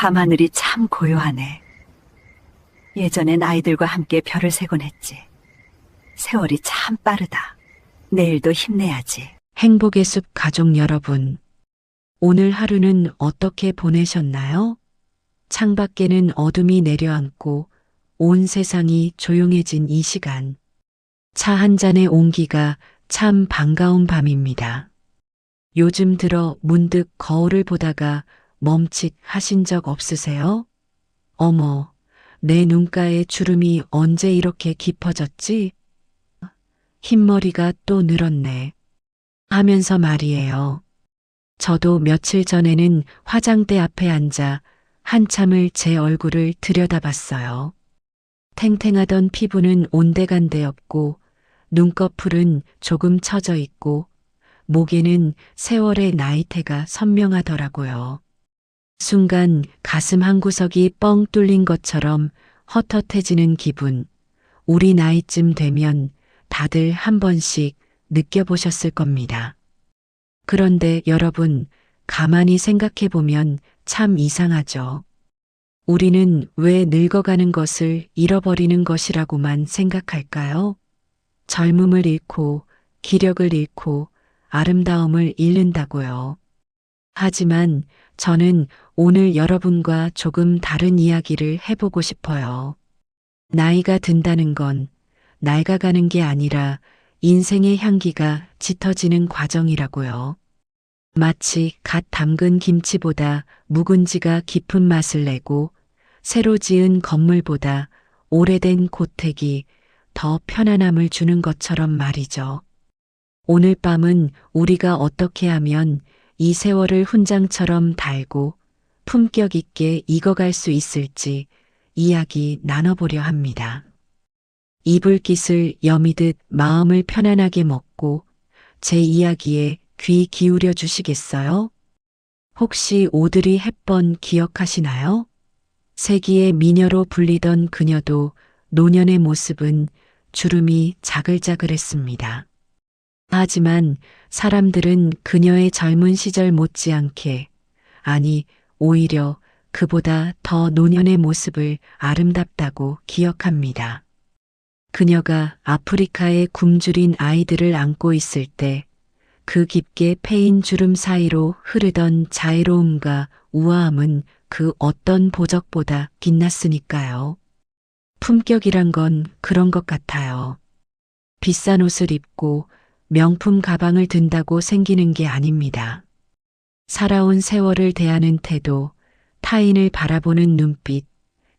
밤하늘이 참 고요하네. 예전엔 아이들과 함께 별을 세곤 했지. 세월이 참 빠르다. 내일도 힘내야지. 행복의 숲 가족 여러분, 오늘 하루는 어떻게 보내셨나요? 창밖에는 어둠이 내려앉고 온 세상이 조용해진 이 시간. 차 한 잔의 온기가 참 반가운 밤입니다. 요즘 들어 문득 거울을 보다가 멈칫하신 적 없으세요? 어머, 내 눈가에 주름이 언제 이렇게 깊어졌지? 흰머리가 또 늘었네. 하면서 말이에요. 저도 며칠 전에는 화장대 앞에 앉아 한참을 제 얼굴을 들여다봤어요. 탱탱하던 피부는 온데간데없고 눈꺼풀은 조금 처져 있고 목에는 세월의 나이테가 선명하더라고요. 순간 가슴 한구석이 뻥 뚫린 것처럼 헛헛해지는 기분. 우리 나이쯤 되면 다들 한 번씩 느껴보셨을 겁니다. 그런데 여러분, 가만히 생각해 보면 참 이상하죠. 우리는 왜 늙어가는 것을 잃어버리는 것이라고만 생각할까요? 젊음을 잃고, 기력을 잃고, 아름다움을 잃는다고요. 하지만 저는 오늘 여러분과 조금 다른 이야기를 해보고 싶어요. 나이가 든다는 건 낡아가는 게 아니라 인생의 향기가 짙어지는 과정이라고요. 마치 갓 담근 김치보다 묵은지가 깊은 맛을 내고 새로 지은 건물보다 오래된 고택이 더 편안함을 주는 것처럼 말이죠. 오늘 밤은 우리가 어떻게 하면 이 세월을 훈장처럼 달고 품격 있게 익어갈 수 있을지 이야기 나눠보려 합니다. 이불깃을 여미듯 마음을 편안하게 먹고 제 이야기에 귀 기울여 주시겠어요? 혹시 오드리 헵번 기억하시나요? 세기의 미녀로 불리던 그녀도 노년의 모습은 주름이 자글자글했습니다. 하지만 사람들은 그녀의 젊은 시절 못지않게, 아니 오히려 그보다 더 노년의 모습을 아름답다고 기억합니다. 그녀가 아프리카에 굶주린 아이들을 안고 있을 때 그 깊게 패인 주름 사이로 흐르던 자애로움과 우아함은 그 어떤 보석보다 빛났으니까요. 품격이란 건 그런 것 같아요. 비싼 옷을 입고 명품 가방을 든다고 생기는 게 아닙니다. 살아온 세월을 대하는 태도, 타인을 바라보는 눈빛,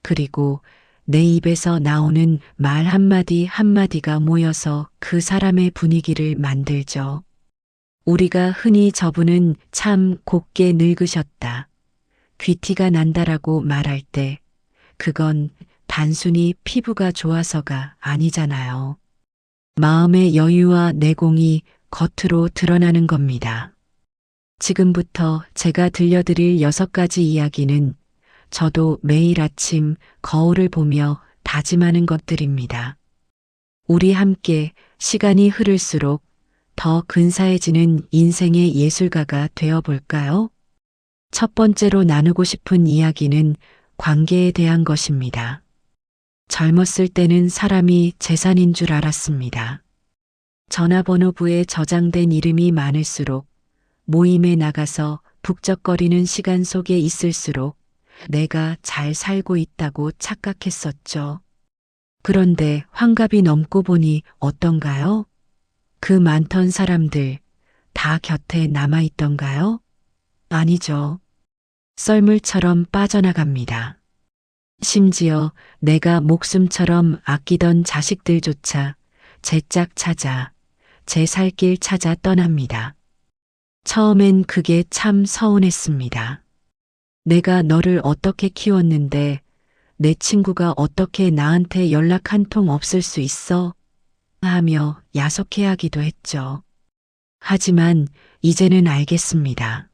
그리고 내 입에서 나오는 말 한마디 한마디가 모여서 그 사람의 분위기를 만들죠. 우리가 흔히 저분은 참 곱게 늙으셨다, 귀티가 난다라고 말할 때 그건 단순히 피부가 좋아서가 아니잖아요. 마음의 여유와 내공이 겉으로 드러나는 겁니다. 지금부터 제가 들려드릴 6가지 이야기는 저도 매일 아침 거울을 보며 다짐하는 것들입니다. 우리 함께 시간이 흐를수록 더 근사해지는 인생의 예술가가 되어볼까요? 첫 번째로 나누고 싶은 이야기는 관계에 대한 것입니다. 젊었을 때는 사람이 재산인 줄 알았습니다. 전화번호부에 저장된 이름이 많을수록, 모임에 나가서 북적거리는 시간 속에 있을수록 내가 잘 살고 있다고 착각했었죠. 그런데 환갑이 넘고 보니 어떤가요? 그 많던 사람들 다 곁에 남아있던가요? 아니죠. 썰물처럼 빠져나갑니다. 심지어 내가 목숨처럼 아끼던 자식들조차 제 짝 찾아, 제 살 길 찾아 떠납니다. 처음엔 그게 참 서운했습니다. 내가 너를 어떻게 키웠는데 내 친구가 어떻게 나한테 연락 한 통 없을 수 있어? 하며 야속해하기도 했죠. 하지만 이제는 알겠습니다.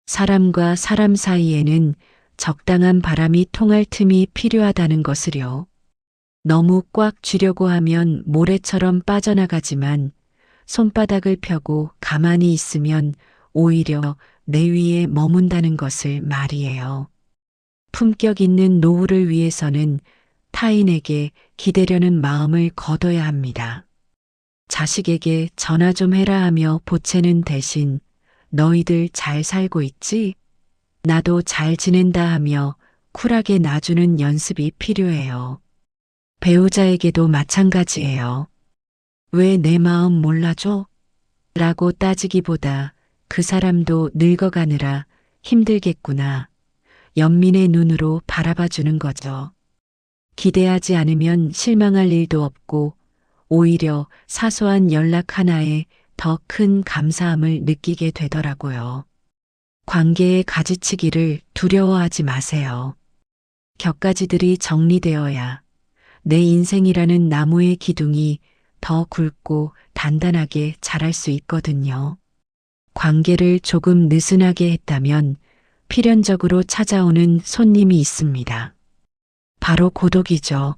사람과 사람 사이에는 적당한 바람이 통할 틈이 필요하다는 것을요. 너무 꽉 쥐려고 하면 모래처럼 빠져나가지만 손바닥을 펴고 가만히 있으면 오히려 내 위에 머문다는 것을 말이에요. 품격 있는 노후를 위해서는 타인에게 기대려는 마음을 거둬야 합니다. 자식에게 전화 좀 해라 하며 보채는 대신 너희들 잘 살고 있지? 나도 잘 지낸다 하며 쿨하게 놔주는 연습이 필요해요. 배우자에게도 마찬가지예요. 왜 내 마음 몰라줘? 라고 따지기보다 그 사람도 늙어가느라 힘들겠구나. 연민의 눈으로 바라봐 주는 거죠. 기대하지 않으면 실망할 일도 없고 오히려 사소한 연락 하나에 더 큰 감사함을 느끼게 되더라고요. 관계의 가지치기를 두려워하지 마세요. 격가지들이 정리되어야 내 인생이라는 나무의 기둥이 더 굵고 단단하게 자랄 수 있거든요. 관계를 조금 느슨하게 했다면 필연적으로 찾아오는 손님이 있습니다. 바로 고독이죠.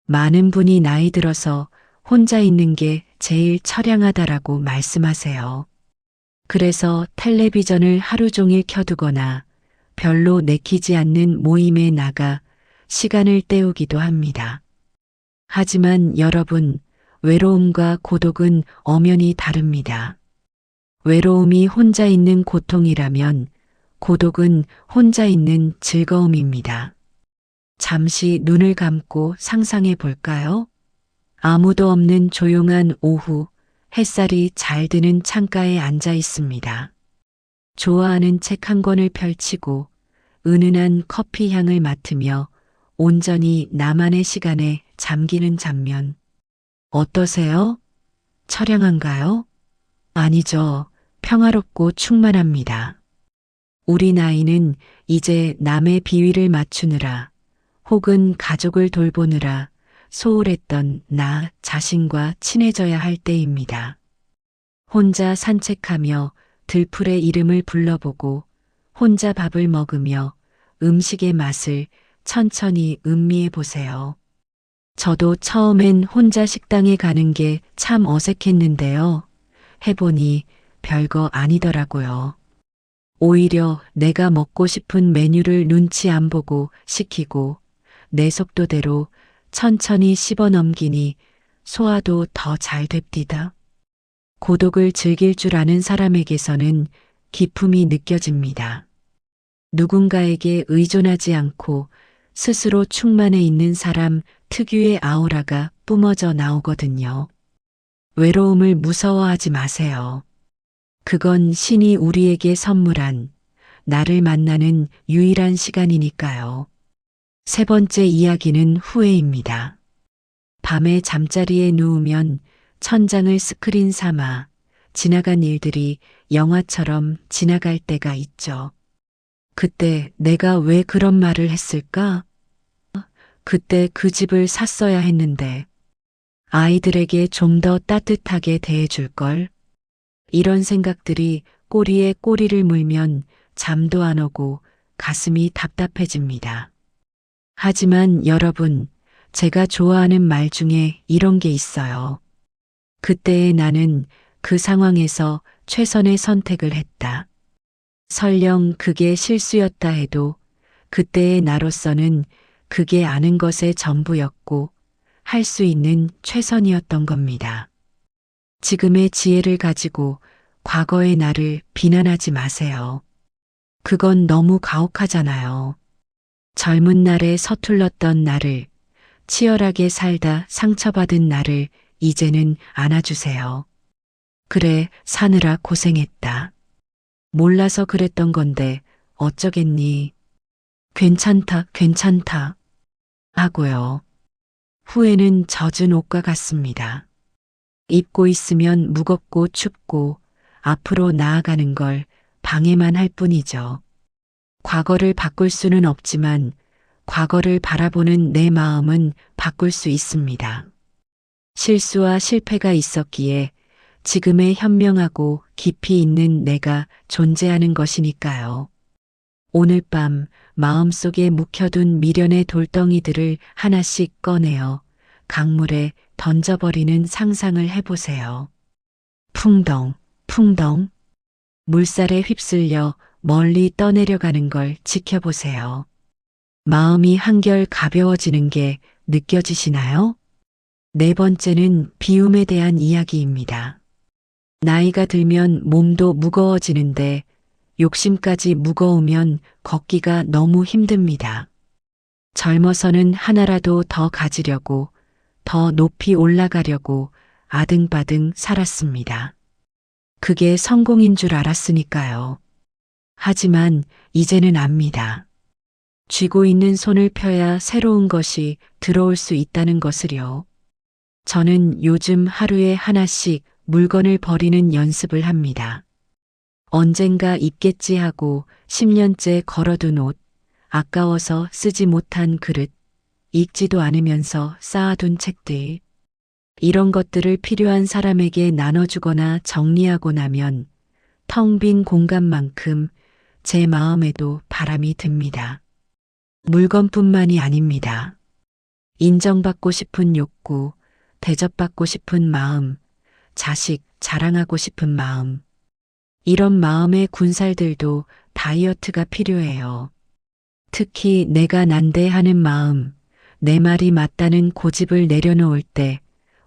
많은 분이 나이 들어서 혼자 있는 게 제일 처량하다라고 말씀하세요. 그래서 텔레비전을 하루 종일 켜두거나 별로 내키지 않는 모임에 나가 시간을 때우기도 합니다. 하지만 여러분, 외로움과 고독은 엄연히 다릅니다. 외로움이 혼자 있는 고통이라면 고독은 혼자 있는 즐거움입니다. 잠시 눈을 감고 상상해 볼까요? 아무도 없는 조용한 오후, 햇살이 잘 드는 창가에 앉아 있습니다. 좋아하는 책 한 권을 펼치고 은은한 커피 향을 맡으며 온전히 나만의 시간에 잠기는 장면. 어떠세요? 처량한가요? 아니죠. 평화롭고 충만합니다. 우리 나이는 이제 남의 비위를 맞추느라 혹은 가족을 돌보느라 소홀했던 나 자신과 친해져야 할 때입니다. 혼자 산책하며 들풀의 이름을 불러보고 혼자 밥을 먹으며 음식의 맛을 천천히 음미해 보세요. 저도 처음엔 혼자 식당에 가는 게 참 어색했는데요. 해보니 별거 아니더라고요. 오히려 내가 먹고 싶은 메뉴를 눈치 안 보고 시키고 내 속도대로 천천히 씹어 넘기니 소화도 더 잘 됩디다. 고독을 즐길 줄 아는 사람에게서는 기품이 느껴집니다. 누군가에게 의존하지 않고 스스로 충만해 있는 사람 특유의 아우라가 뿜어져 나오거든요. 외로움을 무서워하지 마세요. 그건 신이 우리에게 선물한 나를 만나는 유일한 시간이니까요. 세 번째 이야기는 후회입니다. 밤에 잠자리에 누우면 천장을 스크린 삼아 지나간 일들이 영화처럼 지나갈 때가 있죠. 그때 내가 왜 그런 말을 했을까? 그때 그 집을 샀어야 했는데 아이들에게 좀 더 따뜻하게 대해줄걸. 이런 생각들이 꼬리에 꼬리를 물면 잠도 안 오고 가슴이 답답해집니다. 하지만 여러분, 제가 좋아하는 말 중에 이런 게 있어요. 그때의 나는 그 상황에서 최선의 선택을 했다. 설령 그게 실수였다 해도 그때의 나로서는 그게 아는 것의 전부였고 할 수 있는 최선이었던 겁니다. 지금의 지혜를 가지고 과거의 나를 비난하지 마세요. 그건 너무 가혹하잖아요. 젊은 날에 서툴렀던 나를, 치열하게 살다 상처받은 나를 이제는 안아주세요. 그래, 사느라 고생했다. 몰라서 그랬던 건데 어쩌겠니. 괜찮다, 괜찮다. 하고요. 후회는 젖은 옷과 같습니다. 입고 있으면 무겁고 춥고 앞으로 나아가는 걸 방해만 할 뿐이죠. 과거를 바꿀 수는 없지만 과거를 바라보는 내 마음은 바꿀 수 있습니다. 실수와 실패가 있었기에 지금의 현명하고 깊이 있는 내가 존재하는 것이니까요. 오늘 밤 마음속에 묵혀둔 미련의 돌덩이들을 하나씩 꺼내어 강물에 던져버리는 상상을 해보세요. 풍덩, 풍덩. 물살에 휩쓸려 멀리 떠내려가는 걸 지켜보세요. 마음이 한결 가벼워지는 게 느껴지시나요? 네 번째는 비움에 대한 이야기입니다. 나이가 들면 몸도 무거워지는데 욕심까지 무거우면 걷기가 너무 힘듭니다. 젊어서는 하나라도 더 가지려고, 더 높이 올라가려고 아등바등 살았습니다. 그게 성공인 줄 알았으니까요. 하지만 이제는 압니다. 쥐고 있는 손을 펴야 새로운 것이 들어올 수 있다는 것을요. 저는 요즘 하루에 하나씩 물건을 버리는 연습을 합니다. 언젠가 입겠지 하고 10년째 걸어둔 옷, 아까워서 쓰지 못한 그릇, 읽지도 않으면서 쌓아둔 책들. 이런 것들을 필요한 사람에게 나눠주거나 정리하고 나면 텅 빈 공간만큼 제 마음에도 바람이 듭니다. 물건뿐만이 아닙니다. 인정받고 싶은 욕구, 대접받고 싶은 마음, 자식 자랑하고 싶은 마음. 이런 마음의 군살들도 다이어트가 필요해요. 특히 내가 난대하는 마음, 내 말이 맞다는 고집을 내려놓을 때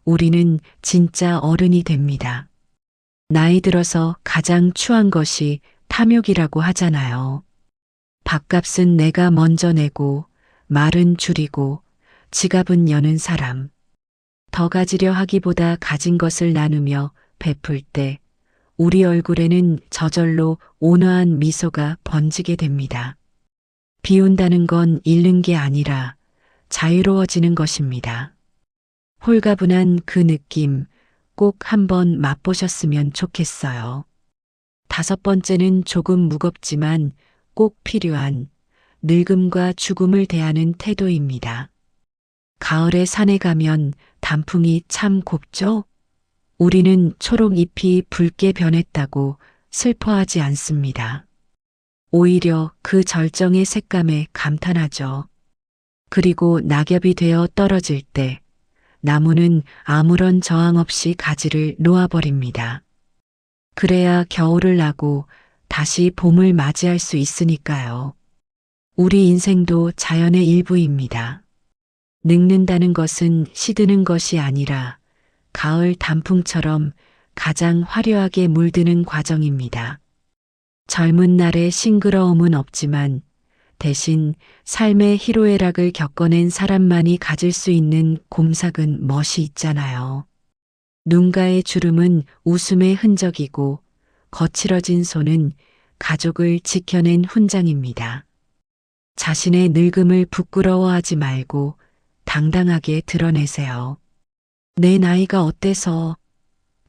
우리는 진짜 어른이 됩니다. 나이 들어서 가장 추한 것이 탐욕이라고 하잖아요. 밥값은 내가 먼저 내고 말은 줄이고 지갑은 여는 사람. 더 가지려 하기보다 가진 것을 나누며 베풀 때 우리 얼굴에는 저절로 온화한 미소가 번지게 됩니다. 비운다는 건 잃는 게 아니라 자유로워지는 것입니다. 홀가분한 그 느낌 꼭 한번 맛보셨으면 좋겠어요. 다섯 번째는 조금 무겁지만 꼭 필요한 늙음과 죽음을 대하는 태도입니다. 가을에 산에 가면 단풍이 참 곱죠? 우리는 초록 잎이 붉게 변했다고 슬퍼하지 않습니다. 오히려 그 절정의 색감에 감탄하죠. 그리고 낙엽이 되어 떨어질 때 나무는 아무런 저항 없이 가지를 놓아버립니다. 그래야 겨울을 나고 다시 봄을 맞이할 수 있으니까요. 우리 인생도 자연의 일부입니다. 늙는다는 것은 시드는 것이 아니라 가을 단풍처럼 가장 화려하게 물드는 과정입니다. 젊은 날의 싱그러움은 없지만 대신 삶의 희로애락을 겪어낸 사람만이 가질 수 있는 곰삭은 멋이 있잖아요. 눈가의 주름은 웃음의 흔적이고 거칠어진 손은 가족을 지켜낸 훈장입니다. 자신의 늙음을 부끄러워하지 말고 당당하게 드러내세요. 내 나이가 어때서가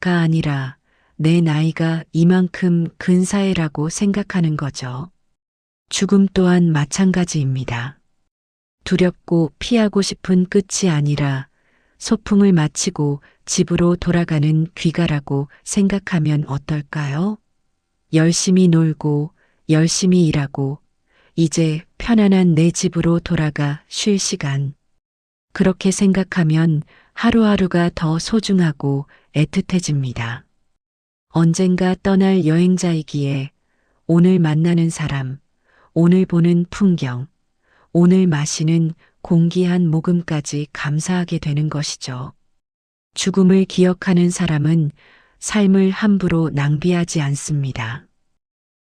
아니라 내 나이가 이만큼 근사해라고 생각하는 거죠. 죽음 또한 마찬가지입니다. 두렵고 피하고 싶은 끝이 아니라 소풍을 마치고 집으로 돌아가는 귀가라고 생각하면 어떨까요? 열심히 놀고 열심히 일하고 이제 편안한 내 집으로 돌아가 쉴 시간. 그렇게 생각하면 하루하루가 더 소중하고 애틋해집니다. 언젠가 떠날 여행자이기에 오늘 만나는 사람, 오늘 보는 풍경, 오늘 마시는 공기 한 모금까지 감사하게 되는 것이죠. 죽음을 기억하는 사람은 삶을 함부로 낭비하지 않습니다.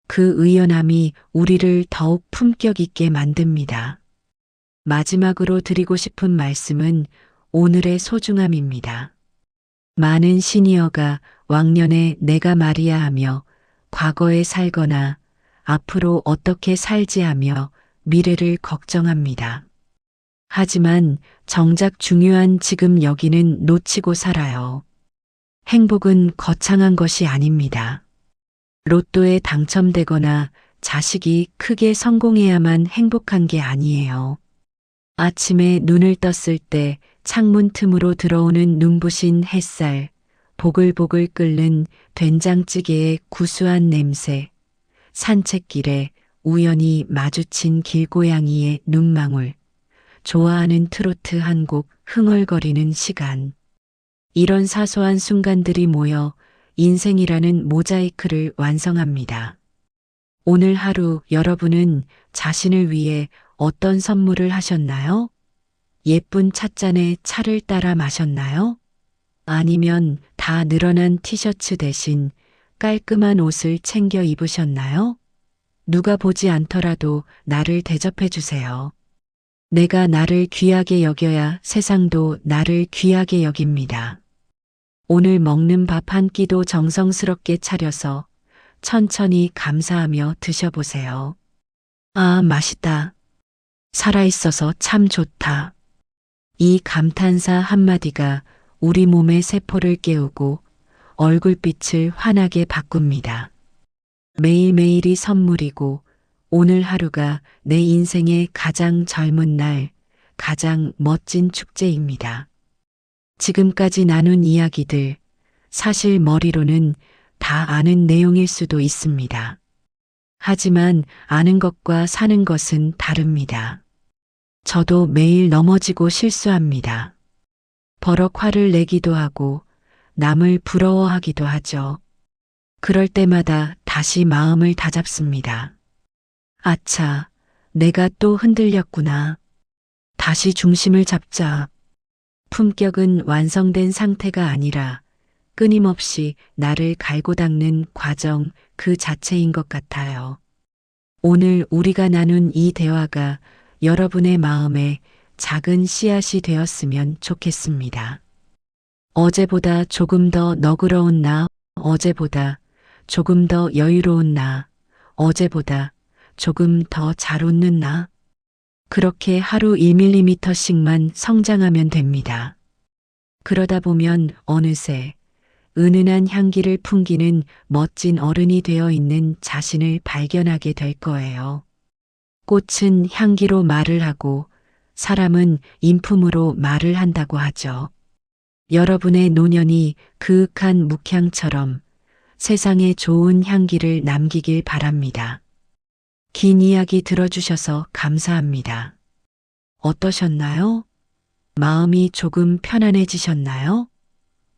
그 의연함이 우리를 더욱 품격 있게 만듭니다. 마지막으로 드리고 싶은 말씀은 오늘의 소중함입니다. 많은 시니어가 왕년에 내가 말이야 하며 과거에 살거나 앞으로 어떻게 살지 하며 미래를 걱정합니다. 하지만 정작 중요한 지금 여기는 놓치고 살아요. 행복은 거창한 것이 아닙니다. 로또에 당첨되거나 자식이 크게 성공해야만 행복한 게 아니에요. 아침에 눈을 떴을 때 창문 틈으로 들어오는 눈부신 햇살, 보글보글 끓는 된장찌개의 구수한 냄새, 산책길에 우연히 마주친 길고양이의 눈망울, 좋아하는 트로트 한 곡 흥얼거리는 시간. 이런 사소한 순간들이 모여 인생이라는 모자이크를 완성합니다. 오늘 하루 여러분은 자신을 위해 어떤 선물을 하셨나요? 예쁜 찻잔에 차를 따라 마셨나요? 아니면 다 늘어난 티셔츠 대신 깔끔한 옷을 챙겨 입으셨나요? 누가 보지 않더라도 나를 대접해 주세요. 내가 나를 귀하게 여겨야 세상도 나를 귀하게 여깁니다. 오늘 먹는 밥 한 끼도 정성스럽게 차려서 천천히 감사하며 드셔보세요. 아, 맛있다. 살아있어서 참 좋다. 이 감탄사 한마디가 우리 몸의 세포를 깨우고 얼굴빛을 환하게 바꿉니다. 매일매일이 선물이고 오늘 하루가 내 인생의 가장 젊은 날, 가장 멋진 축제입니다. 지금까지 나눈 이야기들, 사실 머리로는 다 아는 내용일 수도 있습니다. 하지만 아는 것과 사는 것은 다릅니다. 저도 매일 넘어지고 실수합니다. 버럭 화를 내기도 하고 남을 부러워하기도 하죠. 그럴 때마다 다시 마음을 다잡습니다. 아차, 내가 또 흔들렸구나. 다시 중심을 잡자. 품격은 완성된 상태가 아니라 끊임없이 나를 갈고 닦는 과정 그 자체인 것 같아요. 오늘 우리가 나눈 이 대화가 여러분의 마음에 작은 씨앗이 되었으면 좋겠습니다. 어제보다 조금 더 너그러운 나, 어제보다 조금 더 여유로운 나, 어제보다 조금 더 잘 웃는 나. 그렇게 하루 1mm씩만 성장하면 됩니다. 그러다 보면 어느새 은은한 향기를 풍기는 멋진 어른이 되어 있는 자신을 발견하게 될 거예요. 꽃은 향기로 말을 하고 사람은 인품으로 말을 한다고 하죠. 여러분의 노년이 그윽한 묵향처럼 세상에 좋은 향기를 남기길 바랍니다. 긴 이야기 들어주셔서 감사합니다. 어떠셨나요? 마음이 조금 편안해지셨나요?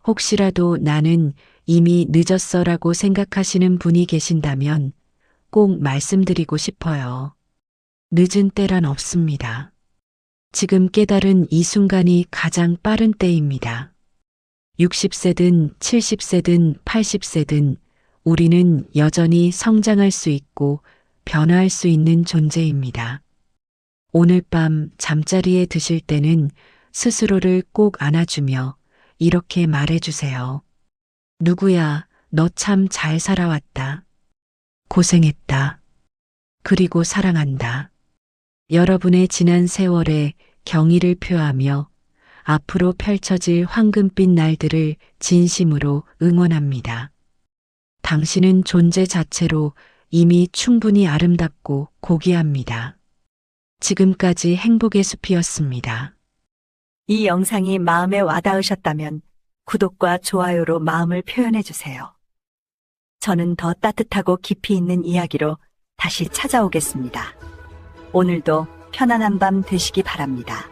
혹시라도 나는 이미 늦었어라고 생각하시는 분이 계신다면 꼭 말씀드리고 싶어요. 늦은 때란 없습니다. 지금 깨달은 이 순간이 가장 빠른 때입니다. 60세든 70세든 80세든 우리는 여전히 성장할 수 있고 변화할 수 있는 존재입니다. 오늘 밤 잠자리에 드실 때는 스스로를 꼭 안아주며 이렇게 말해주세요. 누구야, 너 참 잘 살아왔다. 고생했다. 그리고 사랑한다. 여러분의 지난 세월에 경의를 표하며 앞으로 펼쳐질 황금빛 날들을 진심으로 응원합니다. 당신은 존재 자체로 이미 충분히 아름답고 고귀합니다. 지금까지 행복의 숲이었습니다. 이 영상이 마음에 와닿으셨다면 구독과 좋아요로 마음을 표현해 주세요. 저는 더 따뜻하고 깊이 있는 이야기로 다시 찾아오겠습니다. 오늘도 편안한 밤 되시기 바랍니다.